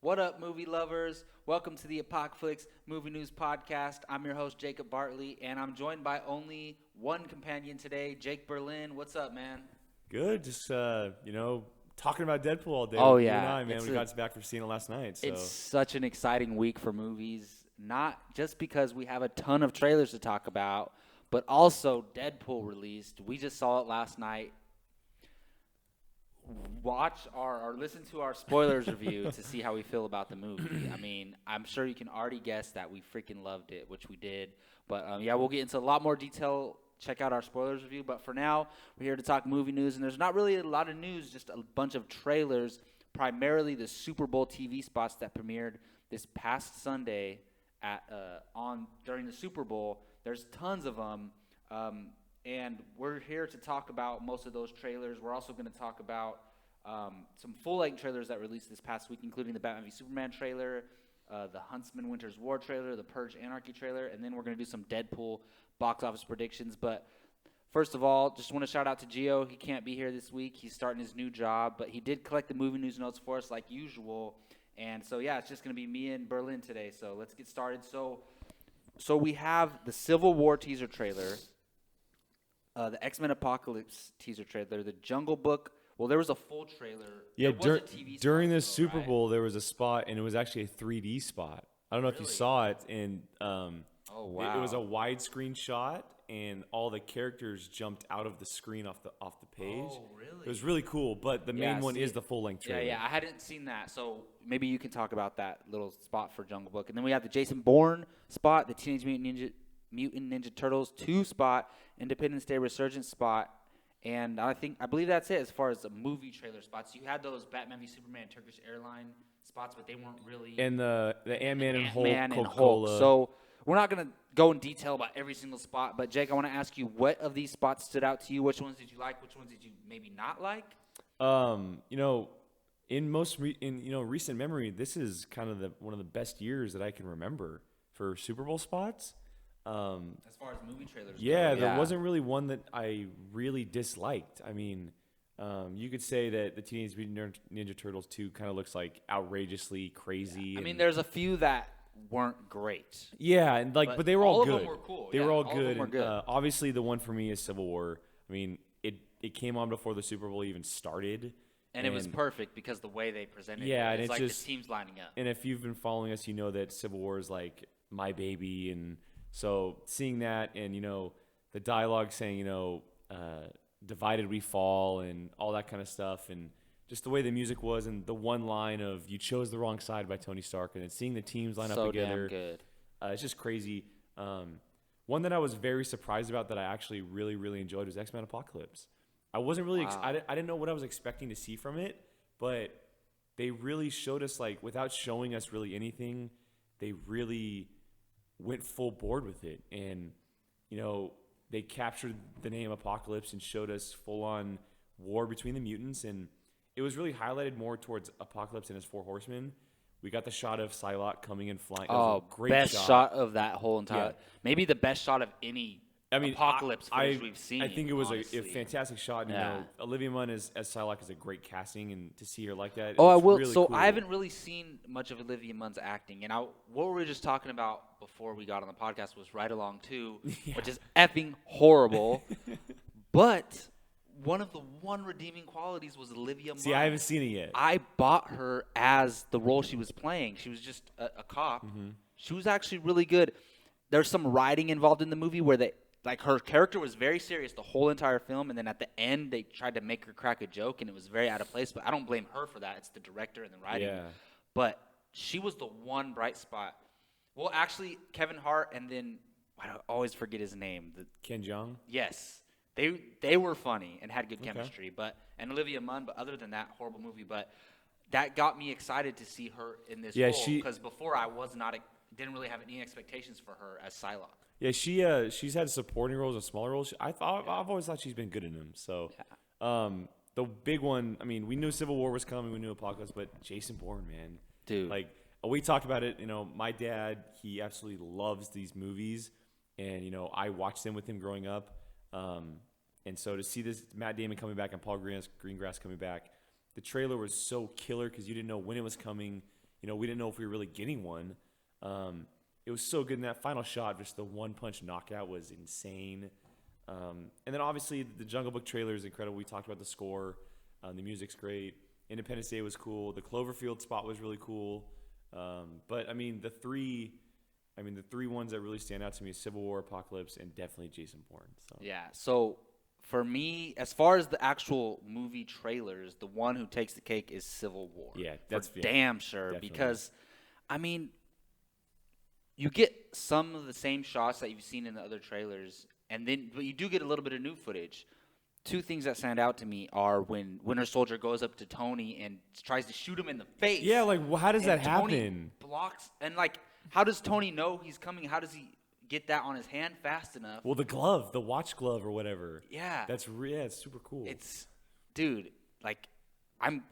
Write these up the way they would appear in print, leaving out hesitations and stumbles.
What up, movie lovers? Welcome to the Apocaflix Movie News Podcast. I'm your host, Jacob Bartley, and I'm joined by only one companion today, Jake Berlin. What's up, man? Good. Just talking about Deadpool all day. Oh, with yeah. You and I, man. We got back from seeing it last night. So. It's such an exciting week for movies, not just because we have a ton of trailers to talk about, but also Deadpool released. We just saw it last night. Watch or listen to our spoilers review to see how we feel about the movie. I mean, I'm sure you can already guess that we freaking loved it, which we did. But we'll get into a lot more detail. Check out our spoilers review. But for now, we're here to talk movie news, and there's not really a lot of news, just a bunch of trailers, primarily the Super Bowl TV spots that premiered this past Sunday during the Super Bowl. There's tons of them. And we're here to talk about most of those trailers. We're also going to talk about some full-length trailers that released this past week, including the Batman v Superman trailer, the Huntsman Winter's War trailer, the Purge Anarchy trailer, and then we're going to do some Deadpool box office predictions. But first of all, just want to shout out to Gio. He can't be here this week. He's starting his new job, but he did collect the movie news notes for us like usual. And so, it's just going to be me and Berlin today. So let's get started. So we have the Civil War teaser trailer. The X-Men Apocalypse teaser trailer, the Jungle Book. Well, there was a full trailer. Yeah, during the the Super Bowl, there was a spot, and it was actually a 3D spot. I don't know if you saw it, and oh wow, it was a widescreen shot, and all the characters jumped out of the screen off the page. Oh, really? It was really cool, but the main one is the full-length trailer. Yeah, I hadn't seen that, so maybe you can talk about that little spot for Jungle Book. And then we have the Jason Bourne spot, the Teenage Mutant Ninja Turtles 2 spot, Independence Day Resurgence spot, and I believe that's it as far as the movie trailer spots. You had those Batman v Superman Turkish Airline spots, but they weren't really. And the Ant-Man and Hulk, Hulk. So we're not going to go in detail about every single spot, but Jake, I want to ask you, what of these spots stood out to you? Which ones did you like? Which ones did you maybe not like? In recent memory, this is kind of one of the best years that I can remember for Super Bowl spots. As far as movie trailers go, there wasn't really one that I really disliked. I mean, you could say that the Teenage Mutant Ninja Turtles 2 kind of looks like outrageously crazy. Yeah. I mean, there's a few that weren't great. Yeah, and but they were all good. All of them were cool. They were all good. Of them were good. Obviously, the one for me is Civil War. I mean, it came on before the Super Bowl even started. And it was perfect because the way they presented it. And it's like just, the teams lining up. And if you've been following us, you know that Civil War is like my baby, and so seeing that and, the dialogue saying, divided we fall and all that kind of stuff, and just the way the music was and the one line of "you chose the wrong side" by Tony Stark, and then seeing the teams line up together. So damn good. It's just crazy. One that I was very surprised about that I actually really, really enjoyed was X-Men Apocalypse. I wasn't really I didn't know what I was expecting to see from it, but they really showed us, like, without showing us really anything, they really went full board with it, and they captured the name Apocalypse and showed us full-on war between the mutants, and it was really highlighted more towards Apocalypse and his 4 horsemen. We got the shot of Psylocke coming and flying. Oh, great best shot of that whole entire maybe the best shot of any Apocalypse footage we've seen. I think it was a fantastic shot. Olivia Munn as Psylocke is a great casting, and to see her like that. I will. Really so cool. I haven't really seen much of Olivia Munn's acting, and what we were just talking about before we got on the podcast was Ride Along 2, which is effing horrible. But one of the redeeming qualities was Olivia Munn. See, I haven't seen it yet. I bought her as the role she was playing. She was just a cop. Mm-hmm. She was actually really good. There's some writing involved in the movie where her character was very serious the whole entire film, and then at the end they tried to make her crack a joke, and it was very out of place. But I don't blame her for that. It's the director and the writing. Yeah. But she was the one bright spot. Well, actually, Kevin Hart and then I always forget his name. Ken Jeong? Yes. They were funny and had good chemistry. And Olivia Munn, but other than that, horrible movie. But that got me excited to see her in this role, because before I didn't really have any expectations for her as Psylocke. Yeah, she's had supporting roles and smaller roles. I've always thought she's been good in them. So, the big one, I mean, we knew Civil War was coming, we knew Apocalypse, but Jason Bourne, man, dude, like we talked about it. My dad, he absolutely loves these movies, and I watched them with him growing up. And so to see this Matt Damon coming back and Paul Greengrass coming back, the trailer was so killer because you didn't know when it was coming. we didn't know if we were really getting one. It was so good in that final shot. Just the one-punch knockout was insane. And then obviously the Jungle Book trailer is incredible. We talked about the score. The music's great. Independence Day was cool. The Cloverfield spot was really cool. But I mean, the three ones that really stand out to me is Civil War, Apocalypse, and definitely Jason Bourne. So. Yeah. So for me, as far as the actual movie trailers, the one who takes the cake is Civil War. Yeah, that's damn sure. Definitely. Because, I mean, you get some of the same shots that you've seen in the other trailers, but you do get a little bit of new footage. Two things that stand out to me are when Winter Soldier goes up to Tony and tries to shoot him in the face. Yeah, like how does that Tony happen? Blocks and like, how does Tony know he's coming? How does he get that on his hand fast enough? Well, the glove, the watch glove or whatever. Yeah, it's super cool. Dude, like, I'm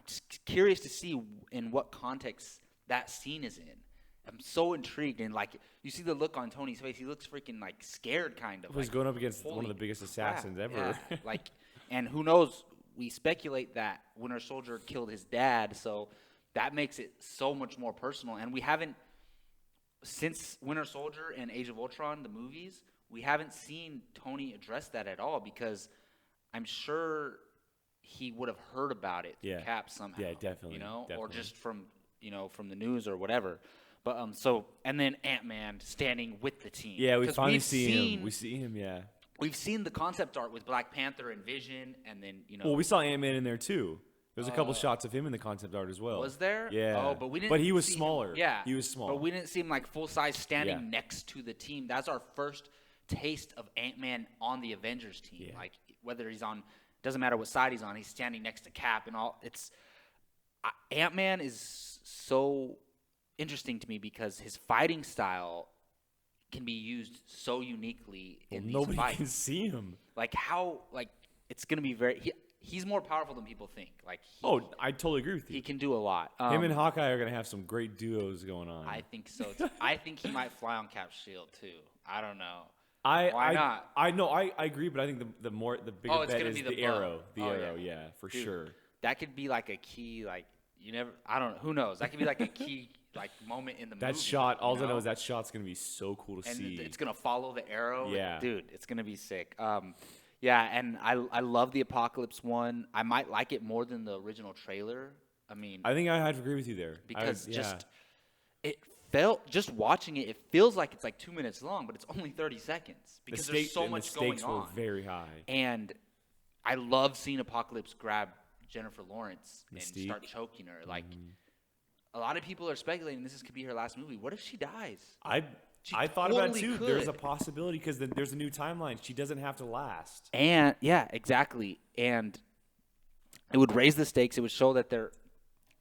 curious to see in what context that scene is in. I'm so intrigued, and like, you see the look on Tony's face. He looks freaking like scared, kind of. He's going up against one of the biggest assassins ever. Yeah. Like, and who knows? We speculate that Winter Soldier killed his dad, so that makes it so much more personal. And we haven't, since Winter Soldier and Age of Ultron, the movies, we haven't seen Tony address that at all, because I'm sure he would have heard about it through Cap somehow. Yeah, definitely. Definitely. Or just from the news or whatever. But and then Ant-Man standing with the team. Yeah, we finally see him. We see him, yeah. We've seen the concept art with Black Panther and Vision, and then Well, we saw Ant-Man in there too. There's a couple shots of him in the concept art as well. Was there? Yeah. Oh, but we didn't. But he was see smaller. Him. Yeah, he was small. But we didn't see him like full size standing next to the team. That's our first taste of Ant-Man on the Avengers team. Yeah. Like, whether he's on, doesn't matter what side he's on. He's standing next to Cap and all. Ant-Man is so interesting to me because his fighting style can be used so uniquely in these nobody fights. Can see him. Like, how, like, it's gonna be he's more powerful than people think. Like, I totally agree with you. He can do a lot. Him and Hawkeye are gonna have some great duos going on. I think so too. I think he might fly on Cap's shield too. I don't know. Why not? I agree, but I think the bigger bet is the arrow. The arrow, yeah, for Dude, sure. That could be like a key, like, I don't know, who knows? That could be like a key like moment in the movie. That shot, all I know is that shot's gonna be so cool to see. And it's gonna follow the arrow. Yeah, dude, it's gonna be sick. Yeah, and I love the Apocalypse one. I might like it more than the original trailer. I mean, I think I have to agree with you there because just watching it, it feels like it's like 2 minutes long, but it's only 30 seconds because there's so much going on. The stakes were very high. And I love seeing Apocalypse grab Jennifer Lawrence and start choking her. Like, a lot of people are speculating this could be her last movie. What if she dies? I thought about it too. There's a possibility because there's a new timeline. She doesn't have to last. And yeah, exactly. And it would raise the stakes. It would show that they're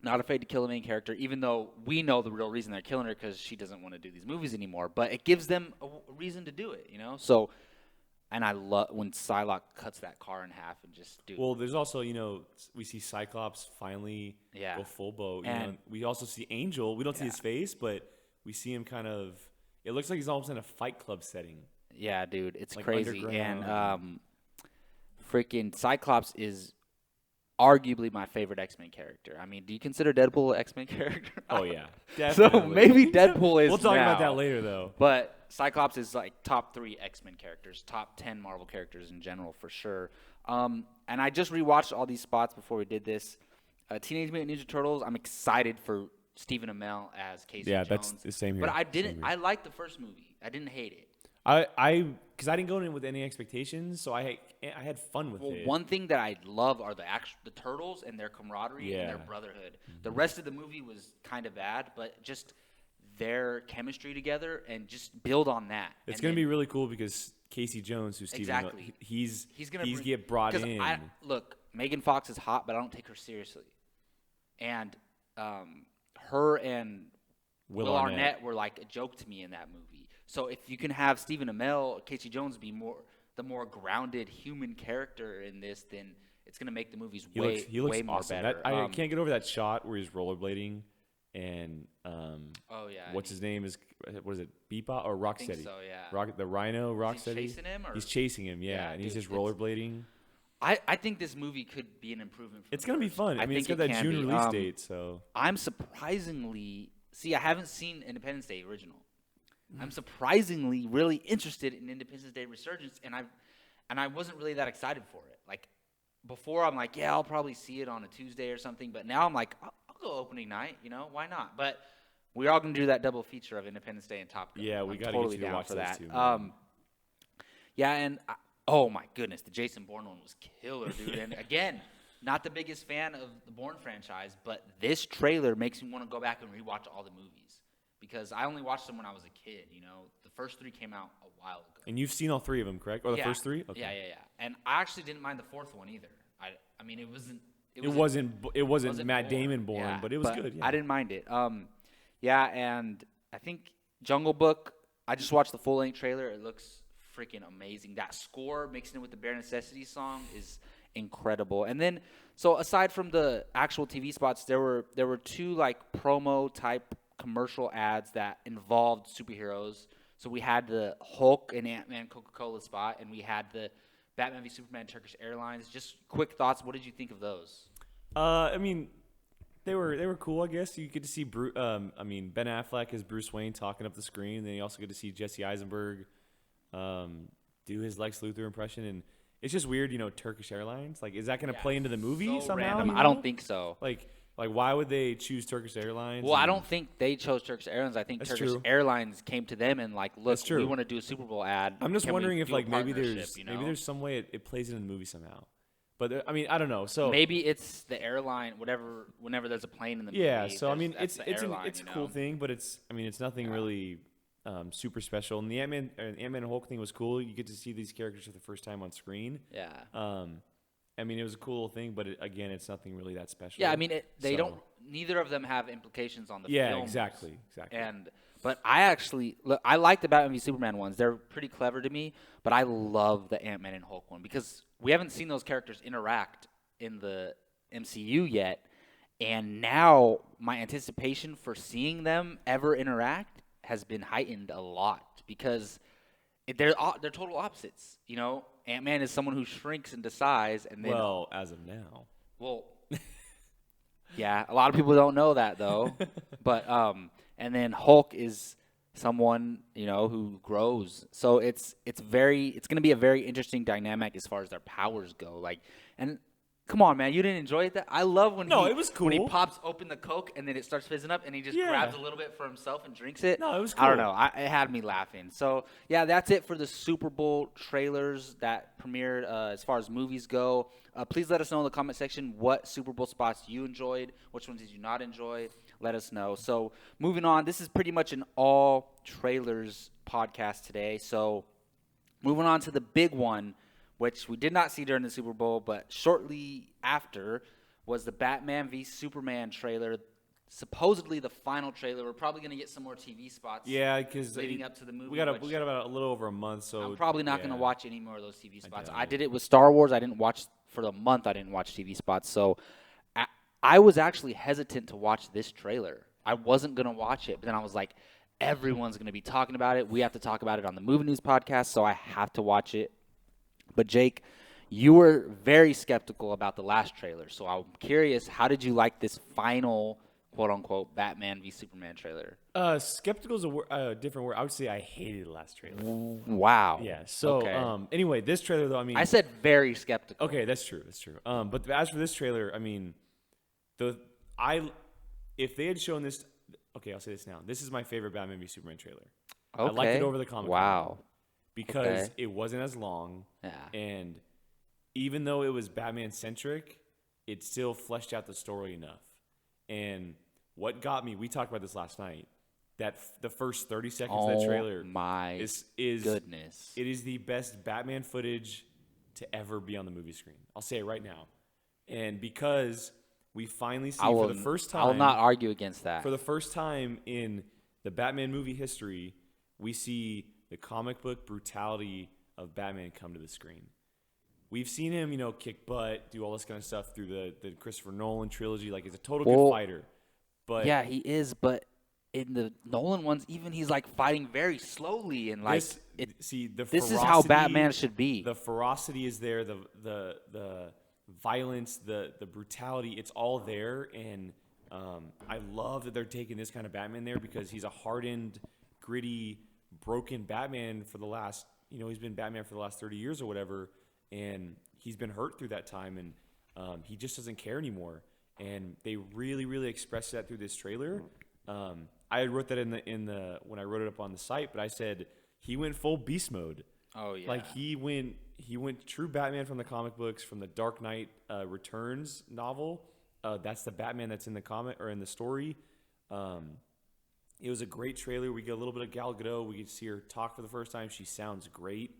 not afraid to kill the main character, even though we know the real reason they're killing her because she doesn't want to do these movies anymore. But it gives them a reason to do it, So, and I love when Psylocke cuts that car in half and just do. Well, there's also we see Cyclops finally go full boat. We also see Angel. We don't see his face, but we see him kind of. It looks like he's almost in a Fight Club setting. Yeah, dude, it's like crazy. And freaking Cyclops is arguably my favorite X-Men character. I mean, do you consider Deadpool an X-Men character? Oh, yeah. Definitely. So maybe Deadpool is We'll talk about that later, though. But Cyclops is like top 3 X-Men characters, top 10 Marvel characters in general for sure. And I just rewatched all these spots before we did this. Teenage Mutant Ninja Turtles, I'm excited for Stephen Amell as Casey Jones. Yeah, that's the same here. But I liked the first movie. I didn't hate it. Because I didn't go in with any expectations, so I had fun with it. One thing that I love are the turtles and their camaraderie and their brotherhood. The rest of the movie was kind of bad, but just their chemistry together and just build on that. It's going to be really cool because Casey Jones, who's Stephen Amell, he's going to get brought in. Look, Megan Fox is hot, but I don't take her seriously. And her and Will Arnett were like a joke to me in that movie. So if you can have Stephen Amell, Casey Jones be the more grounded human character in this, then it's going to make the movies way more awesome. better. I can't get over that shot where he's rollerblading and what's his name is Bebop or Rocksteady? I think so, yeah. The Rhino Rocksteady. He's chasing him? He's chasing him, yeah, and he's just rollerblading. I think this movie could be an improvement. It's going to be fun. I mean, it's got that June release date, so. I'm surprisingly See, I haven't seen Independence Day original. I'm surprisingly really interested in Independence Day Resurgence, and I wasn't really that excited for it. Like before, I'm like, yeah, I'll probably see it on a Tuesday or something. But now I'm like, I'll go opening night. Why not? But we're all gonna do that double feature of Independence Day and Top Gun. Yeah, we got to totally get you to down watch for those that. too. Man. Yeah, and oh my goodness, the Jason Bourne one was killer, dude. And again, not the biggest fan of the Bourne franchise, but this trailer makes me want to go back and rewatch all the movies because I only watched them when I was a kid. The first 3 came out a while ago. And you've seen all 3 of them, correct? Or the first 3? Okay. Yeah. And I actually didn't mind the 4th one either. I mean, it wasn't. It wasn't Matt Damon Bourne, yeah, but it was good. Yeah. I didn't mind it. Yeah, and I think Jungle Book. I just watched the full-length trailer. It looks freaking amazing. That score mixing it with the Bare Necessities song is incredible. And then, so aside from the actual TV spots, there were 2 like promo type commercial ads that involved superheroes. So we had the Hulk and Ant-Man Coca-Cola spot, and we had the Batman v Superman Turkish Airlines. Just quick thoughts. What did you think of those? I mean, they were cool. I guess you get to see Ben Affleck as Bruce Wayne talking up the screen. Then you also get to see Jesse Eisenberg do his Lex Luthor impression, and it's just weird, Turkish Airlines. Like, is that going to play into the movie somehow? I don't think so. Like, why would they choose Turkish Airlines? Well, I don't think they chose Turkish Airlines. I think Turkish Airlines came to them and like, look, we want to do a Super Bowl ad. I'm just wondering if like maybe there's some way it plays in the movie somehow. But I mean, I don't know. So maybe it's the airline, whenever there's a plane in the movie. Yeah. So I mean, it's a cool know? thing, but it's nothing really super special. And the Ant-Man and Hulk thing was cool. You get to see these characters for the first time on screen. Yeah. I mean, it was a cool thing, but again, it's nothing really that special. Yeah, I mean, neither of them have implications on the film. Yeah, exactly. But I like the Batman v Superman ones. They're pretty clever to me, but I love the Ant-Man and Hulk one because we haven't seen those characters interact in the MCU yet, and now my anticipation for seeing them ever interact has been heightened a lot because they're total opposites. Ant-Man is someone who shrinks into size, and then as of now, yeah, a lot of people don't know that though, but and then Hulk is someone who grows. So it's going to be a very interesting dynamic as far as their powers go. Like, and come on, man, you didn't enjoy that? I love when it was cool. When he pops open the Coke and then it starts fizzing up and he just grabs a little bit for himself and drinks it. No, it was cool. I don't know. It had me laughing. So yeah, that's it for the Super Bowl trailers that premiered as far as movies go. Please let us know in the comment section what Super Bowl spots you enjoyed, which ones did you not enjoy. Let us know. So moving on, this is pretty much an all trailers podcast today. So moving on to the big one, which we did not see during the Super Bowl, but shortly after was the Batman v Superman trailer. Supposedly the final trailer. We're probably going to get some more TV spots. Yeah, because leading up to the movie. We got about a little over a month, so I'm probably not going to watch any more of those TV spots. I did it with Star Wars. I didn't watch for the month. I didn't watch TV spots, so I was actually hesitant to watch this trailer. I wasn't going to watch it, but then I was like, everyone's going to be talking about it. We have to talk about it on the Movie News podcast, so I have to watch it. But Jake, you were very skeptical about the last trailer, so I'm curious, how did you like this final, quote-unquote, Batman v Superman trailer? Skeptical is a different word. I would say I hated the last trailer. Wow. Yeah, so anyway, this trailer, though, I said very skeptical. Okay, that's true. But as for this trailer, I mean, if they had shown this, okay, I'll say this now. This is my favorite Batman v Superman trailer. Okay. I liked it over the comic. Wow. Because it wasn't as long. Yeah. And even though it was Batman centric, it still fleshed out the story enough. And what got me, we talked about this last night, that the first 30 seconds of that trailer is goodness. It is the best Batman footage to ever be on the movie screen. I'll say it right now. And because we finally see for the first time, I will not argue against that. For the first time in the Batman movie history, we see the comic book brutality of Batman come to the screen. We've seen him, kick butt, do all this kind of stuff through the Christopher Nolan trilogy. Like, he's a total good fighter. But yeah, he is. But in the Nolan ones, even he's like fighting very slowly and like this is how Batman should be. The ferocity is there. The violence, the brutality, it's all there. And I love that they're taking this kind of Batman there because he's a hardened, gritty, broken Batman for the last, he's been Batman for the last 30 years or whatever, and he's been hurt through that time, and he just doesn't care anymore. And they really, really expressed that through this trailer. I wrote that in the when I wrote it up on the site, but I said he went full beast mode. Oh yeah. Like he went true Batman from the comic books, from the Dark Knight Returns novel. That's the Batman that's in the comic or in the story. It was a great trailer. We get a little bit of Gal Gadot. We get to see her talk for the first time. She sounds great.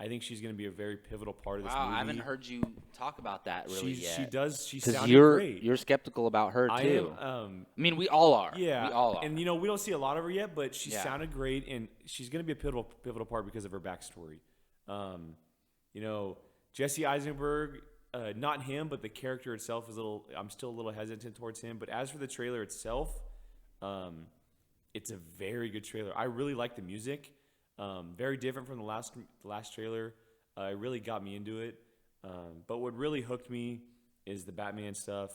I think she's going to be a very pivotal part of this movie. I haven't heard you talk about that really yet. She does. She Because sounded great. You're skeptical about her too. I am. I mean, we all are. Yeah, we all are. And we don't see a lot of her yet, but she sounded great, and she's going to be a pivotal part because of her backstory. Jesse Eisenberg, not him, but the character itself is a little. I'm still a little hesitant towards him. But as for the trailer itself, it's a very good trailer. I really like the music. Very different from the last trailer. It really got me into it. But what really hooked me is the Batman stuff.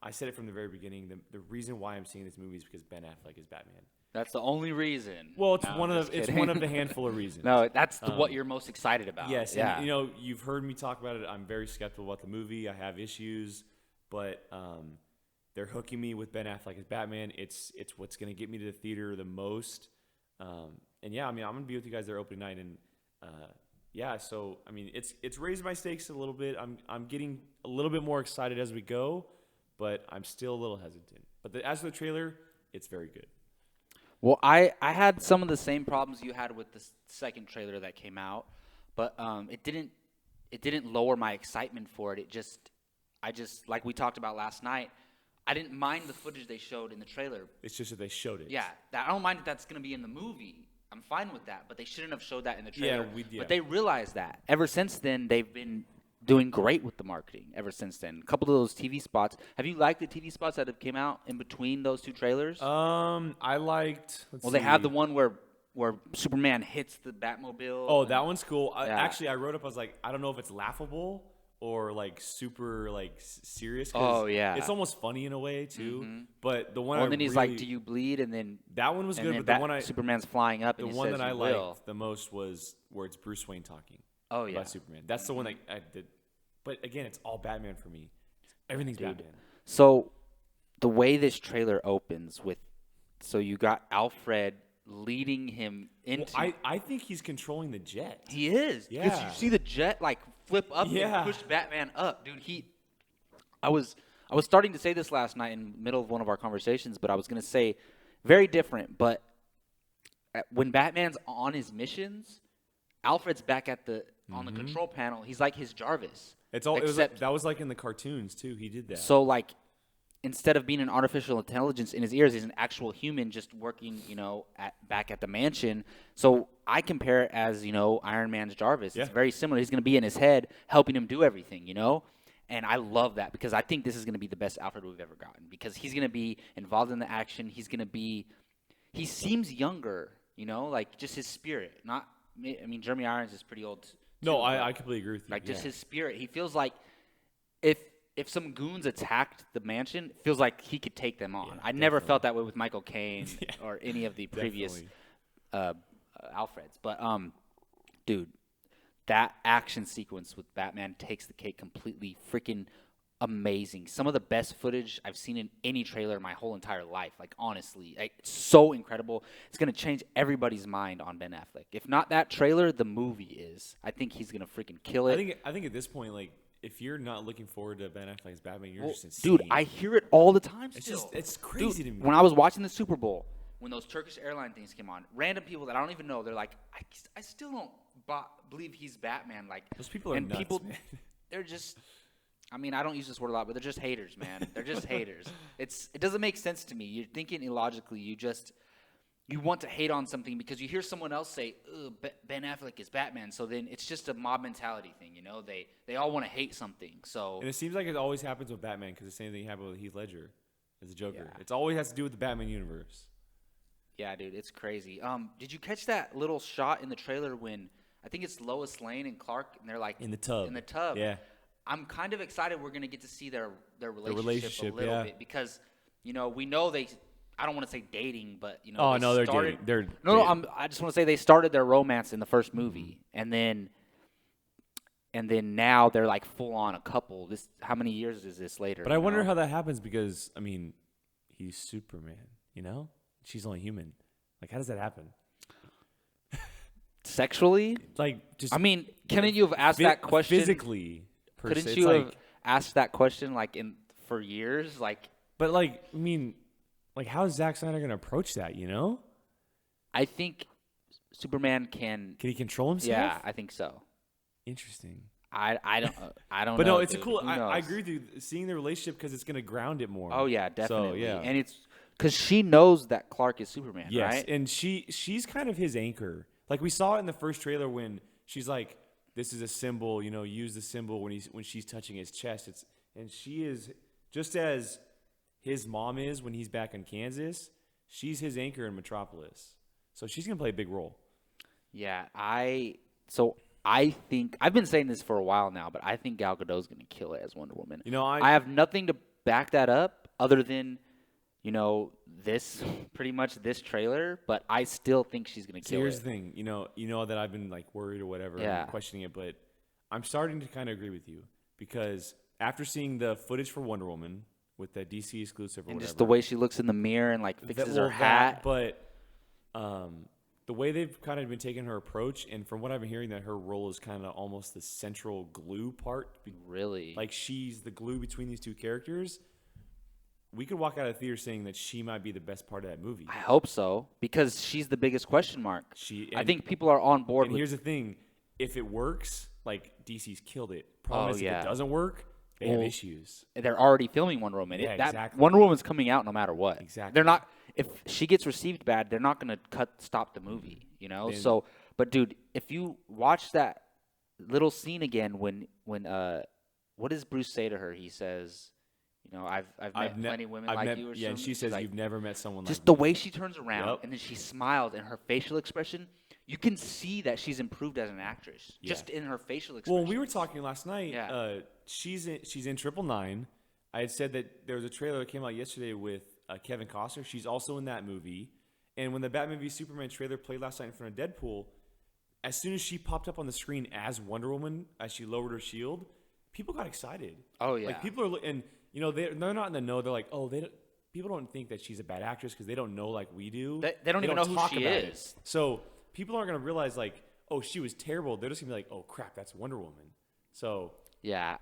I said it from the very beginning. The reason why I'm seeing this movie is because Ben Affleck is Batman. That's the only reason. Well, it's one of the handful of reasons. No, that's what you're most excited about. Yes, yeah. And, you've heard me talk about it. I'm very skeptical about the movie. I have issues, but they're hooking me with Ben Affleck as Batman. It's what's going to get me to the theater the most. And yeah, I'm going to be with you guys there opening night, and so it's raised my stakes a little bit. I'm getting a little bit more excited as we go, but I'm still a little hesitant. But as for the trailer, it's very good. Well, I had some of the same problems you had with the second trailer that came out, but it didn't lower my excitement for it. I just like we talked about last night. I didn't mind the footage they showed in the trailer. It's just that they showed it. Yeah, I don't mind that that's going to be in the movie. I'm fine with that, but they shouldn't have showed that in the trailer. Yeah. But they realized that. Ever since then, they've been doing great with the marketing. Ever since then, a couple of those TV spots. Have you liked the TV spots that have came out in between those two trailers? I liked. They have the one where Superman hits the Batmobile. Oh, that one's cool. Yeah. Actually, I wrote up. I was like, I don't know if it's laughable or like super like serious. Oh yeah, it's almost funny in a way too. Mm-hmm. But the one, and then he's like, "Do you bleed?" And then that one was good. But the one Superman's flying up. The and one says, that I liked the most was where it's Bruce Wayne talking. Oh yeah, about Superman. That's the one that I did. But again, it's all Batman for me. Everything's Batman. So the way this trailer opens with, so you got Alfred leading him into. Well, I think he's controlling the jet. He is. Yeah. Because you see the jet like flip up and push Batman up, dude. I was starting to say this last night in the middle of one of our conversations, but I was going to say very different. But when Batman's on his missions, Alfred's back at on the control panel. He's like his Jarvis. That was like in the cartoons too. He did that. So like, instead of being an artificial intelligence in his ears, he's an actual human just working, back at the mansion. So I compare it as, Iron Man's Jarvis. Yeah. It's very similar. He's going to be in his head helping him do everything, And I love that because I think this is going to be the best Alfred we've ever gotten because he's going to be involved in the action. He seems younger, like just his spirit. Jeremy Irons is pretty old. No, I completely agree with you. Like just his spirit. He feels like if some goons attacked the mansion, it feels like he could take them on. Yeah, I never felt that way with Michael Caine or any of the previous Alfreds. But, dude, that action sequence with Batman takes the cake completely freaking amazing. Some of the best footage I've seen in any trailer in my whole entire life. Like, honestly, it's so incredible. It's going to change everybody's mind on Ben Affleck. If not that trailer, the movie is. I think he's going to freaking kill it. I think at this point, like, if you're not looking forward to Ben Affleck's Batman, you're just insane. Dude, I hear it all the time still. It's crazy to me. When I was watching the Super Bowl, when those Turkish airline things came on, random people that I don't even know, they're like, I still don't believe he's Batman. Like, those people are nuts, man. They're just, I don't use this word a lot, but they're just haters, man. They're just haters. It doesn't make sense to me. You're thinking illogically. You want to hate on something because you hear someone else say, Ben Affleck is Batman. So then it's just a mob mentality thing, They all want to hate something. So and it seems like it always happens with Batman because the same thing happened with Heath Ledger as a Joker. Yeah. It always has to do with the Batman universe. Yeah, dude, it's crazy. Did you catch that little shot in the trailer when I think it's Lois Lane and Clark and they're like in the tub? In the tub. Yeah. I'm kind of excited we're gonna get to see their relationship a little bit because, we know they. I don't want to say dating, but Oh no, they're dating. I just want to say they started their romance in the first movie, and then now they're like full on a couple. How many years is this later? But I wonder how that happens because he's Superman. She's only human. Like, how does that happen? Sexually? Like, just. Couldn't you have asked that question physically? Couldn't you have asked that question for years? But how is Zack Snyder gonna approach that? I think Superman can. Can he control himself? Yeah, I think so. Interesting. I don't know. But no, it's a cool. I agree with you. Seeing the relationship because it's gonna ground it more. Oh yeah, definitely. So, yeah. And it's because she knows that Clark is Superman, yes, right? and she's kind of his anchor. Like we saw it in the first trailer when she's like, "This is a symbol. Use the symbol when she's touching his chest." And she is just as his mom is when he's back in Kansas. She's his anchor in Metropolis, so she's gonna play a big role. Yeah, I think I've been saying this for a while now, but I think Gal Gadot's gonna kill it as Wonder Woman. I have nothing to back that up other than this trailer, but I still think she's gonna kill it. Here's the thing, that I've been worried or whatever, questioning it, but I'm starting to kind of agree with you because after seeing the footage for Wonder Woman with the DC exclusive, and just the way she looks in the mirror and fixes her hat, but the way they've kind of been taking her approach, and from what I've been hearing, that her role is kind of almost the central glue part. Really, she's the glue between these two characters. We could walk out of the theater saying that she might be the best part of that movie. I hope so, because she's the biggest question mark. I think people are on board. And here's the thing: if it works, DC's killed it. Problem is, if it doesn't work, they have issues. They're already filming Wonder Woman. Yeah, exactly. Wonder Woman's coming out no matter what. Exactly. They're not. If she gets received bad, they're not going to stop the movie. But dude, if you watch that little scene again, when what does Bruce say to her? He says, I've met plenty of women like you, or something. And she says, you've never met someone like me. Just the way she turns around and then she smiles and her facial expression, you can see that she's improved as an actress just in her facial expression. Well, we were talking last night. Yeah. She's in 999. I had said that there was a trailer that came out yesterday with Kevin Costner. She's also in that movie. And when the Batman v Superman trailer played last night in front of Deadpool, as soon as she popped up on the screen as Wonder Woman, as she lowered her shield, people got excited. Oh yeah. People are, and they're not in the know. They're like, oh, people don't think that she's a bad actress because they don't know like we do. They don't even know who she is. So people aren't gonna realize oh, she was terrible. They're just gonna be like, oh crap, that's Wonder Woman. So yeah.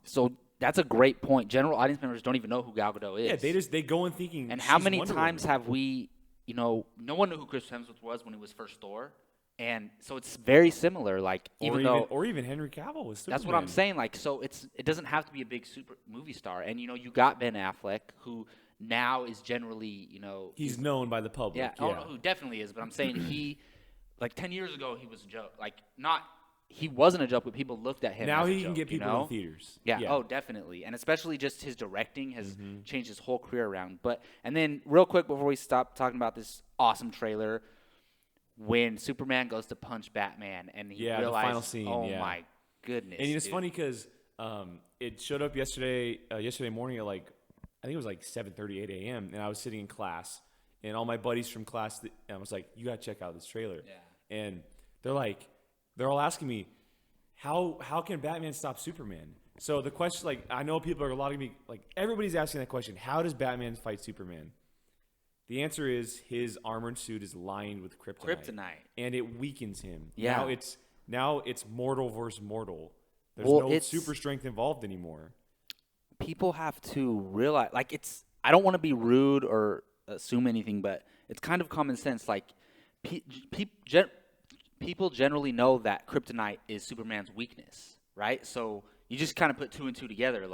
So that's a great point. General audience members don't even know who Gal Gadot is. Yeah, they go in thinking. And how many times have we? No one knew who Chris Hemsworth was when he was first Thor. And so it's very similar, or even Henry Cavill was Superman. That's what I'm saying. So it doesn't have to be a big super movie star. And you got Ben Affleck, who now is generally he's known by the public. Yeah, oh, who definitely is. But I'm saying he 10 years ago he was a joke. He wasn't a joke, but people looked at him. Now as he a can joke, get people in theaters. Yeah. Oh, definitely. And especially just his directing has changed his whole career around. And then real quick before we stop talking about this awesome trailer. When Superman goes to punch Batman and he realizes, the final scene, my goodness. And it's funny because it showed up yesterday morning at I think it was 7:30, 8 a.m. And I was sitting in class and all my buddies from class, I was like, you got to check out this trailer. Yeah. And they're all asking me, how can Batman stop Superman? So the question, I know people are a lot of me, everybody's asking that question. How does Batman fight Superman? The answer is his armored suit is lined with kryptonite. And it weakens him. Yeah. Now it's mortal versus mortal. There's no super strength involved anymore. People have to realize, I don't want to be rude or assume anything, but it's kind of common sense. People generally know that kryptonite is Superman's weakness, right? So you just kind of put two and two together,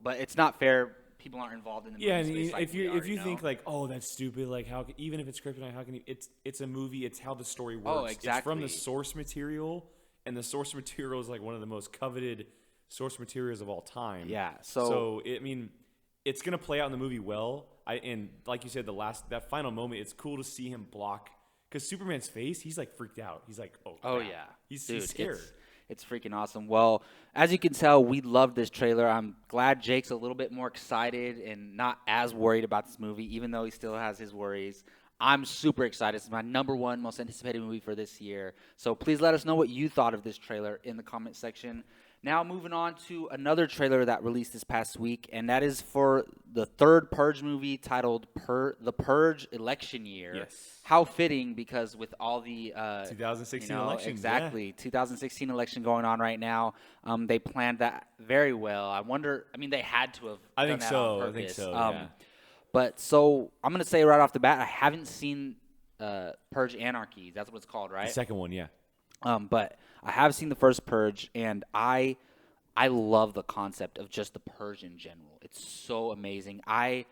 but it's not fair. People aren't involved in the movie. Yeah, and if you think oh, that's stupid, how even if it's kryptonite, how can you? It's a movie. It's how the story works. Oh, exactly. It's from the source material, and the source material is one of the most coveted source materials of all time. Yeah. So it's gonna play out in the movie well. And like you said, that final moment, it's cool to see him block because Superman's face, he's freaked out. He's oh crap. Oh yeah, he's scared. It's freaking awesome. Well, as you can tell, we love this trailer. I'm glad Jake's a little bit more excited and not as worried about this movie, even though he still has his worries. I'm super excited. It's my number one most anticipated movie for this year. So please let us know what you thought of this trailer in the comment section. Now moving on to another trailer that released this past week, and that is for the third Purge movie titled The Purge Election Year. Yes. How fitting, because with all the 2016 elections. Exactly. Yeah. 2016 election going on right now. They planned that very well. I mean, they had to have done that on purpose. I think so, yeah. But so I'm going to say right off the bat, I haven't seen Purge Anarchy. That's what it's called, right? The second one, yeah. But I have seen the first Purge, and I love the concept of just the Purge in general. It's so amazing. I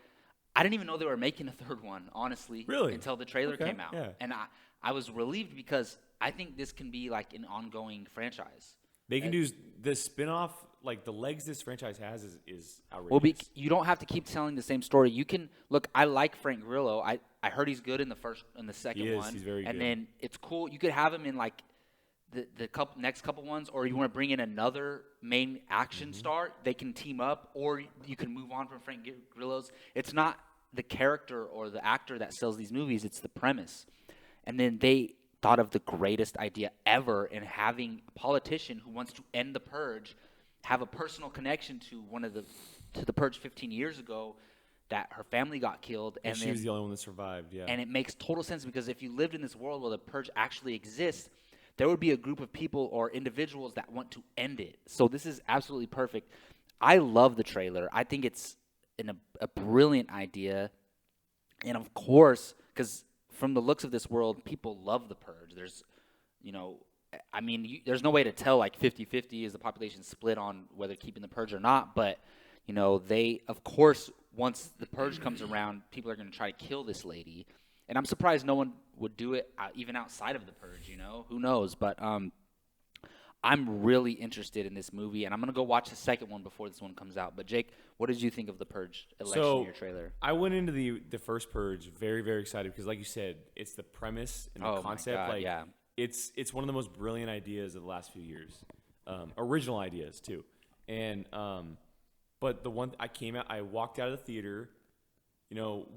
didn't even know they were making a third one, honestly. Really? Until the trailer came out. Yeah. And I was relieved because I think this can be like an ongoing franchise. They can do the spin-off, like the legs this franchise has is outrageous. Well, you don't have to keep telling the same story. You can look. I like Frank Grillo. I heard he's good in the second one. He's very good. And then it's cool. You could have him in like the next couple ones, or you want to bring in another main action star. They can team up, or you can move on from Frank Grillo's. It's not the character or the actor that sells these movies. It's the premise. And then they thought of the greatest idea ever in having a politician who wants to end the Purge have a personal connection to the Purge 15 years ago, that her family got killed, and she was the only one that survived. Yeah, and it makes total sense, because if you lived in this world where the Purge actually exists, there would be a group of people or individuals that want to end it. So this is absolutely perfect. I love the trailer. I think it's a brilliant idea, and of course, because from the looks of this world, people love the Purge. There's, there's no way to tell, like 50-50 is the population split on whether keeping the Purge or not. But, they, of course, once the Purge comes around, people are going to try to kill this lady. And I'm surprised no one would do it even outside of the Purge, Who knows? But I'm really interested in this movie, and I'm going to go watch the second one before this one comes out. But, Jake, what did you think of the Purge election year trailer? I went into the first Purge very, very excited because, like you said, it's the premise and the concept. My God, yeah. It's one of the most brilliant ideas of the last few years. Original ideas, too. And but the one I walked out of the theater,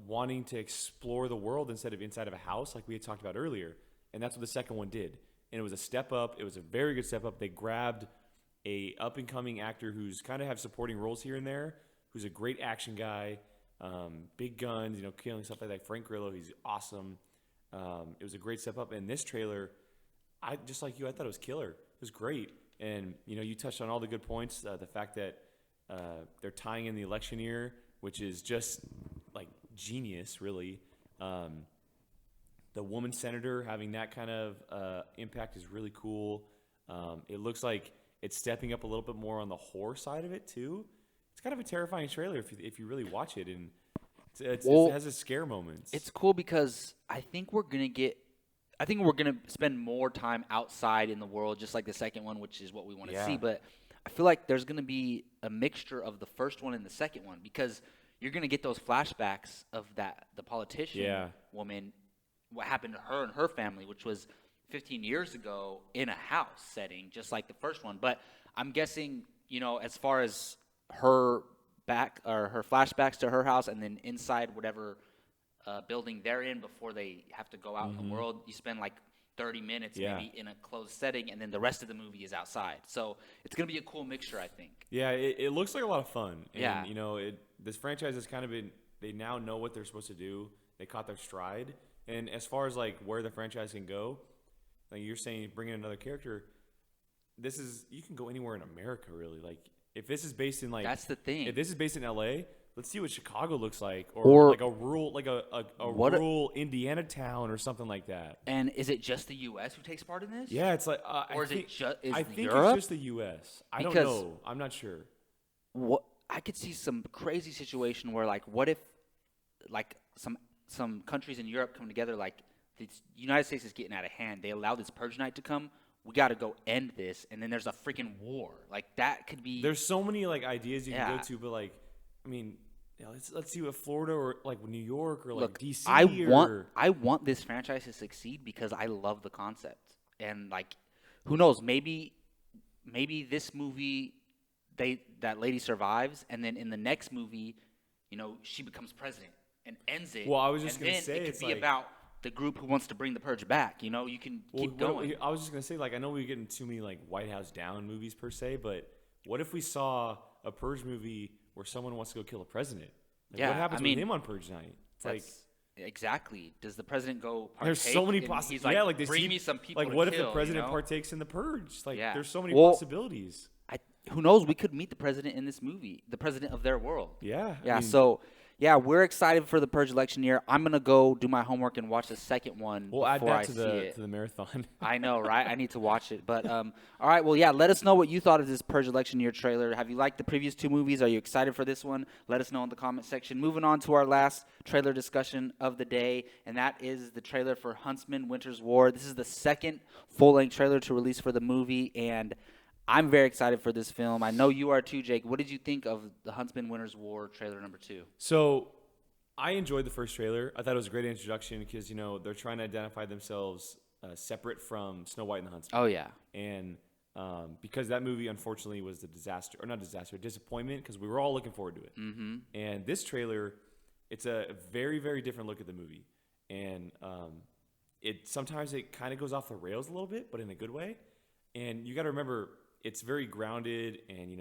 wanting to explore the world instead of inside of a house like we had talked about earlier. And that's what the second one did. And it was a step up. It was a very good step up. They grabbed a up-and-coming actor who's kind of have supporting roles here and there, who's a great action guy, big guns, killing stuff like that. Frank Grillo, he's awesome. It was a great step up. And this trailer, just like you, I thought it was killer. It was great. And, you touched on all the good points. The fact that they're tying in the election year, which is just, like, genius, really. The woman senator having that kind of impact is really cool. It looks like it's stepping up a little bit more on the horror side of it, too. It's kind of a terrifying trailer if you really watch it. And it has its scare moments. It's cool because I think we're going to spend more time outside in the world, just like the second one, which is what we want to see. But I feel like there's going to be a mixture of the first one and the second one, because you're going to get those flashbacks of the politician woman, what happened to her and her family, which was 15 years ago in a house setting, just like the first one. But I'm guessing, as far as her flashbacks to her house, and then inside whatever building they're in before they have to go out in the world, you spend like 30 minutes maybe in a closed setting, and then the rest of the movie is outside. So it's going to be a cool mixture, I think. Yeah, it looks like a lot of fun. And, yeah. This franchise has kind of been, they now know what they're supposed to do. They caught their stride. And as far as like where the franchise can go, like you're saying, bring in another character, you can go anywhere in America, really. Like if this is based in that's the thing. If this is based in LA, let's see what Chicago looks like, or like a rural Indiana town or something like that. And is it just the U.S. who takes part in this? Yeah, it's like, or is Europe? It's just the U.S. I don't know. I'm not sure. What I could see some crazy situation where, like, what if, like, some countries in Europe come together, like the United States is getting out of hand. They allow this Purge night to come. We got to go end this, and then there's a freaking war. Like that could be. There's so many like ideas you can go to, but like, I mean, let's see what Florida or like New York or like DC. I want this franchise to succeed because I love the concept, and like, who knows? Maybe maybe this movie, that lady survives, and then in the next movie, she becomes president and ends it. Well, I was just and gonna then say it it's could be like about the group who wants to bring the purge back. You can keep going. I was just gonna say, like, I know we get into too many like White House Down movies per se, but what if we saw a Purge movie where someone wants to go kill a president? Like, Yeah, what happens I mean, with him on Purge night? It's like exactly. Does the president go partake? there's so many possibilities. possibilities. Yeah, like bring me some people. Like, to what kill, if the president partakes in the Purge? Like, Yeah. there's so many Well, possibilities. Who knows? We could meet the president in this movie, the president of their world. Yeah. Yeah. So, yeah, we're excited for the Purge election year. I'm gonna go do my homework and watch the second one. We'll add before that I to the marathon. I know, right? I need to watch it. But all right. Well, yeah. Let us know what you thought of this Purge election year trailer. Have you liked the previous two movies? Are you excited for this one? Let us know in the comment section. Moving on to our last trailer discussion of the day, and that is the trailer for Huntsman: Winter's War. This is the second full-length trailer to release for the movie, and I'm very excited for this film. I know you are too, Jake. What did you think of the Huntsman: Winter's War trailer number 2? So, I enjoyed the first trailer. I thought it was a great introduction because, they're trying to identify themselves separate from Snow White and the Huntsman. Oh, yeah. And because that movie, unfortunately, was a disaster, or not disaster, disappointment, because we were all looking forward to it. Mm-hmm. And this trailer, it's a very, very different look at the movie. And sometimes it kind of goes off the rails a little bit, but in a good way. And you got to remember, it's very grounded and,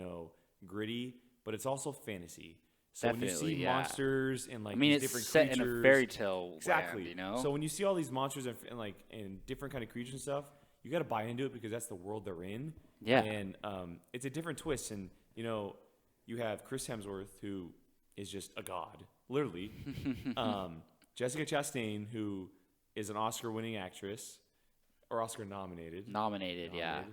gritty, but it's also fantasy. So Definitely, when you see monsters and like it's different set creatures, in a fairy tale exactly. land, So when you see all these monsters and different kind of creatures and stuff, you got to buy into it because that's the world they're in. Yeah. And it's a different twist. And you have Chris Hemsworth, who is just a god, literally. Jessica Chastain, who is an Oscar-winning actress, or Oscar-nominated. Nominated, yeah.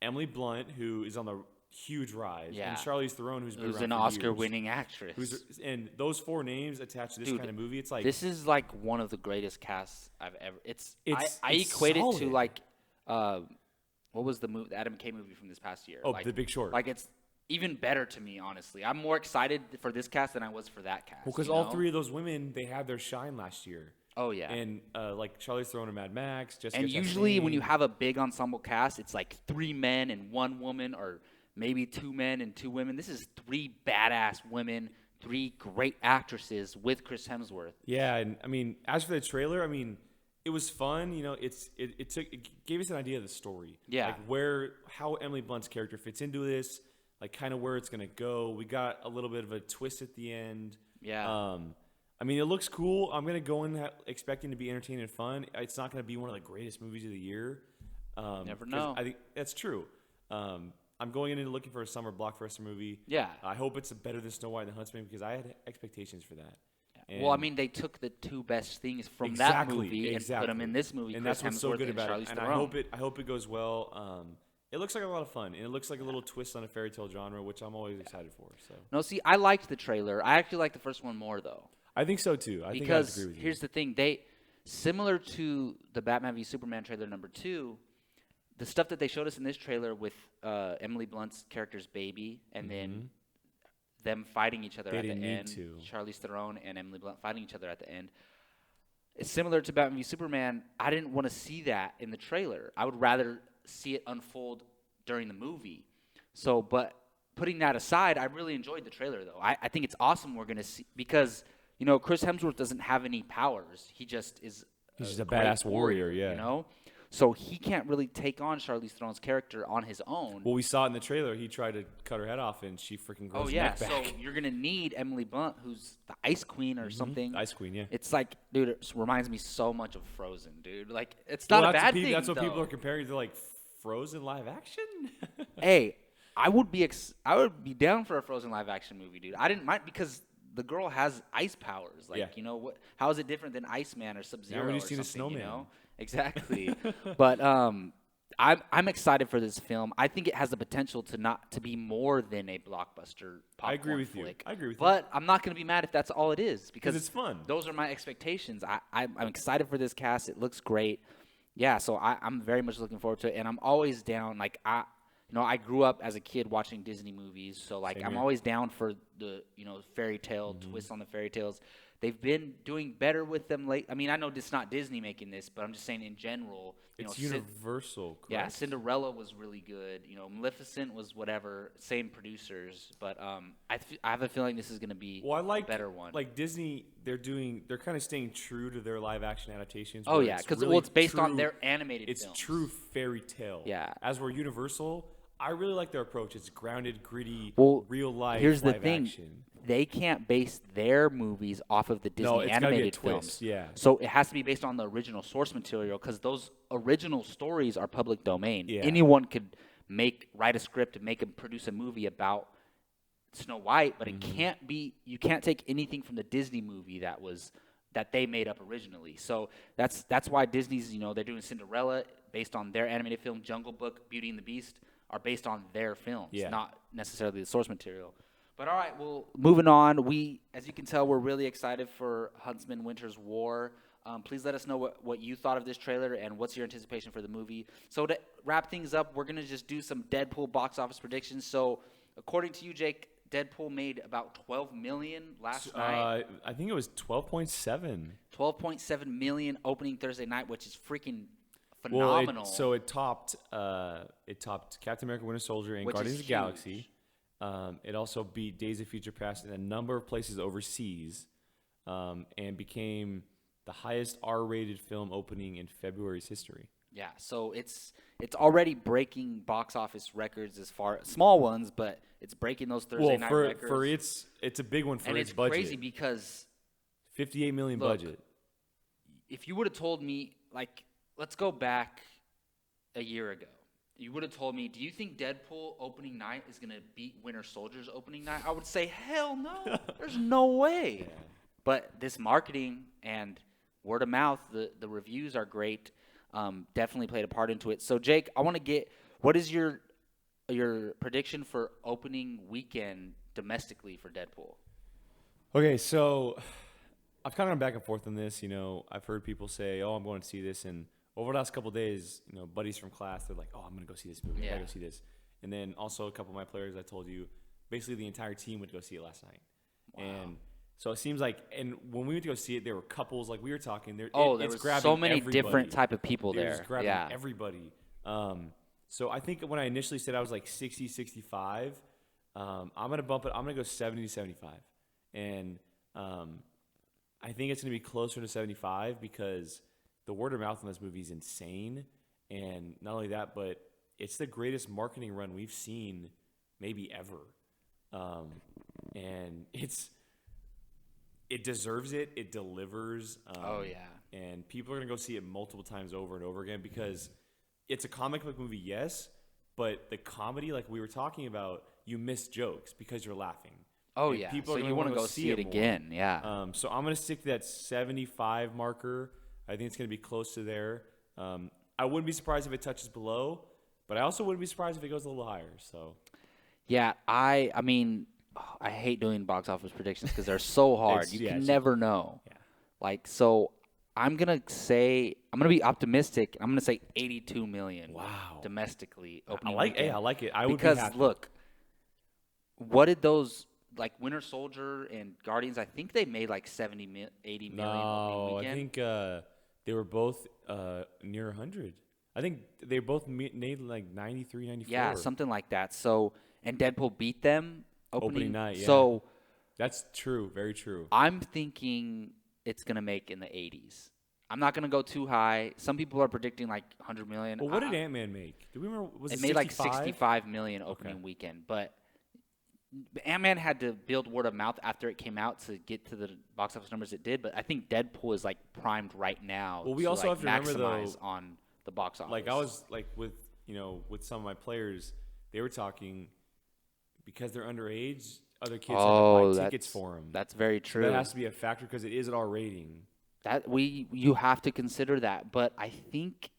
Emily Blunt, who is on the huge rise. Yeah. And Charlize Theron, who's been around an for Oscar-winning actress. And those 4 names attached to this kind of movie, it's like... This is like one of the greatest casts I've ever... I it's equate solid. it to like... what was the Adam McKay movie from this past year? Oh, The Big Short. Like, it's even better to me, honestly. I'm more excited for this cast than I was for that cast. Well, because all 3 of those women, they had their shine last year. Oh, yeah. And like Charlize Theron and Mad Max, Jessica And Chastain. usually when you have a big ensemble cast, it's like 3 men and 1 woman, or maybe 2 men and 2 women. This is 3 badass women, 3 great actresses with Chris Hemsworth. Yeah, and I mean, as for the trailer, I mean, it was fun. It gave us an idea of the story. Yeah. Like how Emily Blunt's character fits into this, like kind of where it's gonna go. We got a little bit of a twist at the end. Yeah. I mean, it looks cool. I'm gonna go in expecting to be entertaining and fun. It's not gonna be one of the greatest movies of the year. Never know. I think that's true. I'm going in looking for a summer blockbuster movie. Yeah. I hope it's better than Snow White and the Huntsman because I had expectations for that. And well, I mean, they took the 2 best things from that movie and put them in this movie. And Chris that's what's Hemsworth so good and about Charlize it. And Theron. I hope it goes well. It looks like a lot of fun, and it looks like a little twist on a fairy tale genre, which I'm always excited for. So. No, see, I liked the trailer. I actually liked the first one more, though. I think so too. I agree with you. Here's the thing: similar to the Batman v Superman trailer number 2, the stuff that they showed us in this trailer with Emily Blunt's character's baby, and then them fighting each other at the end. Charlize Theron and Emily Blunt fighting each other at the end. It's similar to Batman v Superman. I didn't want to see that in the trailer. I would rather see it unfold during the movie. So, but putting that aside, I really enjoyed the trailer, though. I think it's awesome we're going to see, because, Chris Hemsworth doesn't have any powers. He just is He's just a badass warrior, yeah. So he can't really take on Charlize Theron's character on his own. Well, we saw it in the trailer. He tried to cut her head off, and she freaking grows her neck back. So you're going to need Emily Blunt, who's the Ice Queen or something. Ice Queen, yeah. It's like, dude, it reminds me so much of Frozen, dude. Like, it's not a bad thing, That's what people are comparing to, like, Frozen live action? Hey, I would be down for a Frozen live action movie, dude. I didn't mind because the girl has ice powers. Like, how is it different than Iceman or Sub-Zero or something, a snowman. Exactly. But I'm excited for this film. I think it has the potential to be more than a blockbuster popcorn I agree with flick. you. But I'm not going to be mad if that's all it is, because it's fun. Those are my expectations. I'm excited for this cast. It looks great. Yeah, so I'm very much looking forward to it, and I'm always down. Like, I grew up as a kid watching Disney movies, so like I'm always down for the fairy tale twist on the fairy tales. They've been doing better with them late. I mean, I know it's not Disney making this, but I'm just saying in general. It's Universal, correct? Yeah, Cinderella was really good. Maleficent was whatever, same producers, but I have a feeling this is going to be a better one. Like Disney, they're kind of staying true to their live action adaptations. Oh yeah, because it's based on their animated films. It's true fairy tale. Yeah. As we're Universal, I really like their approach. It's grounded, gritty, real life. Here's the live thing. action. They can't base their movies off of the Disney animated films. Yeah. So it has to be based on the original source material because those original stories are public domain. Yeah. Anyone could write a script and produce a movie about Snow White, but it can't be. You can't take anything from the Disney movie that they made up originally. So that's why Disney's they're doing Cinderella based on their animated film. Jungle Book, Beauty and the Beast are based on their films, not necessarily the source material. But all right, well, moving on. As you can tell, we're really excited for Huntsman Winter's War. Please let us know what you thought of this trailer and what's your anticipation for the movie. So to wrap things up, we're going to just do some Deadpool box office predictions. So according to you, Jake, Deadpool made about $12 million last night. I think it was 12.7. 12.7 million opening Thursday night, which is freaking phenomenal. Well, it topped Captain America: Winter Soldier and Guardians of the Galaxy. It also beat Days of Future Past in a number of places overseas, and became the highest R-rated film opening in February's history. Yeah, so it's already breaking box office records as far small ones, but it's breaking those Thursday night records. It's a big one for its budget. And it's crazy because $58 million budget. If you would have told me, let's go back a year ago. You would have told me, do you think Deadpool opening night is going to beat Winter Soldier's opening night? I would say, hell no. There's no way. Yeah. But this marketing and word of mouth, the reviews are great. Definitely played a part into it. So, Jake, I want to get what is your prediction for opening weekend domestically for Deadpool? Okay, so I've kind of gone back and forth on this. I've heard people say, "Oh, I'm going to see this," and over the last couple of days, buddies from class, they're like, "Oh, I'm going to go see this movie. I got to go see this." And then also a couple of my players, I told you, basically the entire team went to go see it last night. Wow. And so it seems like, and when we went to go see it, there were couples, like we were talking. There was so many different type of people there. Just grabbing everybody. So I think when I initially said I was like 60, 65, I'm going to bump it. I'm going to go 70 to 75. And I think it's going to be closer to 75 because the word of mouth on this movie is insane. And not only that, but it's the greatest marketing run we've seen maybe ever. And it deserves it. It delivers. And people are going to go see it multiple times over and over again because it's a comic book movie, yes, but the comedy, like we were talking about, you miss jokes because you're laughing. Oh, and people so you want to go see it again, yeah. So I'm going to stick to that 75 marker. I think it's going to be close to there. I wouldn't be surprised if it touches below, but I also wouldn't be surprised if it goes a little higher. So, yeah, I mean, I hate doing box office predictions because they're so hard. You can never know. Yeah. So I'm going to be optimistic. I'm going to say 82 million. Wow. Domestically I opening like it. I would be happy. Look, what did those Winter Soldier and Guardians, I think they made 80 million opening weekend. I think they were both near 100. I think they both made 93, 94. Yeah, something like that. So, and Deadpool beat them opening night, yeah. So that's true, very true. I'm thinking it's going to make in the 80s. I'm not going to go too high. Some people are predicting 100 million. Well, what did Ant-Man make? Do we remember? Was it made 65 million opening weekend, but Ant-Man had to build word of mouth after it came out to get to the box office numbers it did, but I think Deadpool is primed right now. Well, we also have to remember maximize on the box office. I was with some of my players, they were talking because they're underage. Other kids have to buy tickets for them. That's very true. So that has to be a factor because it is an R rating. You have to consider that, but I think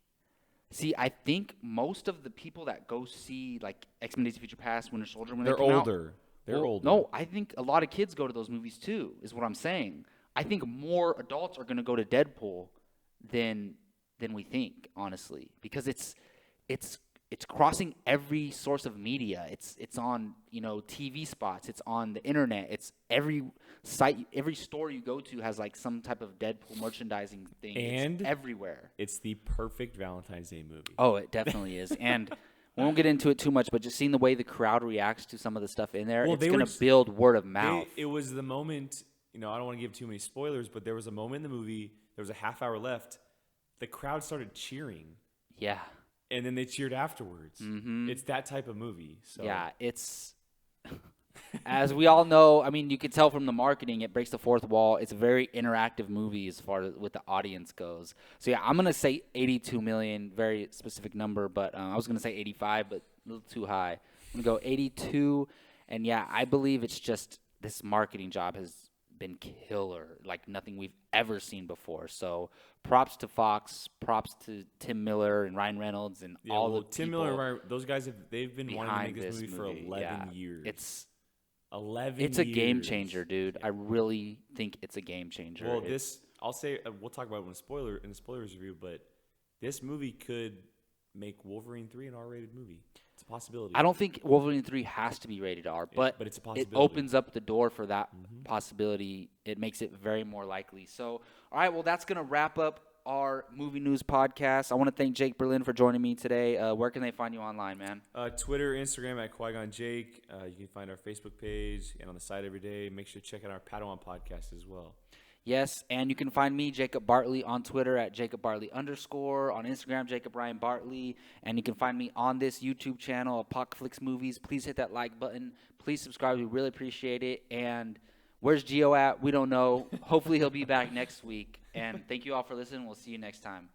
most of the people that go see X-Men: Days of Future Past, Winter Soldier when they're they come older. They're older. No, I think a lot of kids go to those movies too. Is what I'm saying. I think more adults are going to go to Deadpool than we think, honestly, because it's it's crossing every source of media. It's on, TV spots. It's on the internet. It's every site, every store you go to has like some type of Deadpool merchandising thing. And it's everywhere. It's the perfect Valentine's Day movie. Oh, it definitely is. And we won't get into it too much, but just seeing the way the crowd reacts to some of the stuff in there, it's going to build word of mouth. It was the moment, I don't want to give too many spoilers, but there was a moment in the movie, there was a half hour left, the crowd started cheering. Yeah. And then they cheered afterwards. Mm-hmm. It's that type of movie. So. Yeah, it's... As we all know, I mean, you can tell from the marketing, it breaks the fourth wall. It's a very interactive movie as far as with the audience goes. So, yeah, I'm going to say 82 million, very specific number, but I was going to say 85, but a little too high. I'm going to go 82, and, yeah, I believe it's just this marketing job has been killer, like nothing we've ever seen before. So, props to Fox, props to Tim Miller and Ryan Reynolds and all the Tim people. Miller and Ryan, those guys, they've been wanting to make this movie for 11 years. It's 11 It's a game changer, dude. I really think it's a game changer. Well, I'll say, we'll talk about it in the spoilers review, but this movie could make Wolverine 3 an R-rated movie. It's a possibility. I don't think Wolverine 3 has to be rated R, but it's a possibility. It opens up the door for that possibility. It makes it very more likely. So, all right, well, that's going to wrap up our movie news podcast. I want to thank Jake Berlin for joining me today. Where can they find you online, man? Twitter, Instagram at Qui-Gon Jake. You can find our Facebook page and on the site every day. Make sure to check out our Padawan podcast as well. Yes, and you can find me, Jacob Bartley, on Twitter at Jacob Bartley _, on Instagram, Jacob Ryan Bartley, and you can find me on this YouTube channel, Apocaflix Movies. Please hit that like button. Please subscribe. We really appreciate it. And where's Gio at? We don't know. Hopefully he'll be back next week. And thank you all for listening. We'll see you next time.